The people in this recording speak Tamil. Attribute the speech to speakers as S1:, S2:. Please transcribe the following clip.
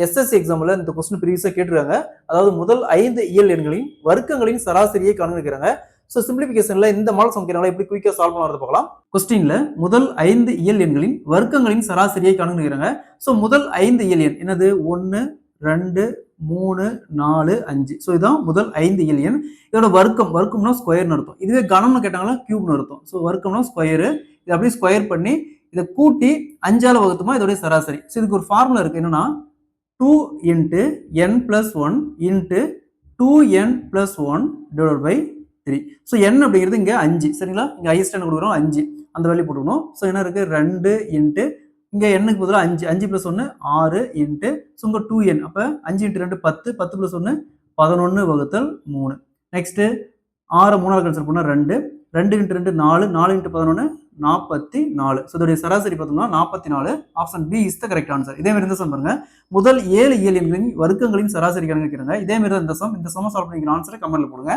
S1: எஸ்எஸ்சி எக்ஸாம்ல இந்த கொஸ்டின் ப்ரீவியஸா கேட்டிருக்காங்க. அதாவது முதல் 5 இயல் எண்களின் வர்க்கங்களின் சராசரியை காண்கிறாங்க. சோ சிம்பிளிஃபிகேஷன்ல இந்த மாடல் சம் கேட்கறனால எப்படி குயிக்கா சால்வ் பண்ணலாம்னு பார்க்கலாம். கொஸ்டின்ல முதல் 5 இயல் எண்களின் வர்க்கங்களின் சராசரியை காண்கிறாங்க. சோ முதல் 5 இயல் எண் என்னது 1 2 3 4 5. சோ இதான் முதல் 5 இயல் எண். இதோட வர்க்கம்னா ஸ்கொயர்னு அர்த்தம். இதுவே கணம்னு கேட்டாங்கன்னா கியூப்னு அர்த்தம். சோ வர்க்கம்னா ஸ்கொயர். இதை அப்படியே ஸ்கொயர் பண்ணி இதை கூட்டி 5ஆல வகுத்தோமா இதோட சராசரி. சோ இதுக்கு ஒரு ஃபார்முலா இருக்கு. என்னன்னா 2 into n plus 1 into 2n plus 1 divided by 3. So n அப்படிங்கிறது இங்கே 5 சரிங்களா. இங்கே ஹையஸ்ட் என்ன கொடுக்குறோம் 5 அந்த வேல்யூ போட்டுக்கணும். ஸோ என்ன இருக்கு 2 இன்ட்டு இங்கே எண்ணுக்கு பதிலாக 5 5 + 1 6 இன்ட்டு ஸோ இங்கே 2n அப்போ 5 × 2 10 10 + 1 11 வகுத்தல் 3. நெக்ஸ்ட்டு 6 3ஆல் கேன்சல் பண்ணால் 2 2 × 2 4 4 × 11 44. ஸோ இதோடைய சராசரி பார்த்தோம்னா 44. Option B is the correct answer. இதே மாதிரி இந்த சம் பாருங்க. முதல் 7 இயல் எண்களின் வர்க்கங்களின் சராசரி கணக்கு கேட்கிறாங்க. இதே மாதிரி தான் இந்த சம் சால்வ் பண்ணிக்கிற ஆன்சரை கமெண்ட்ல போடுங்க.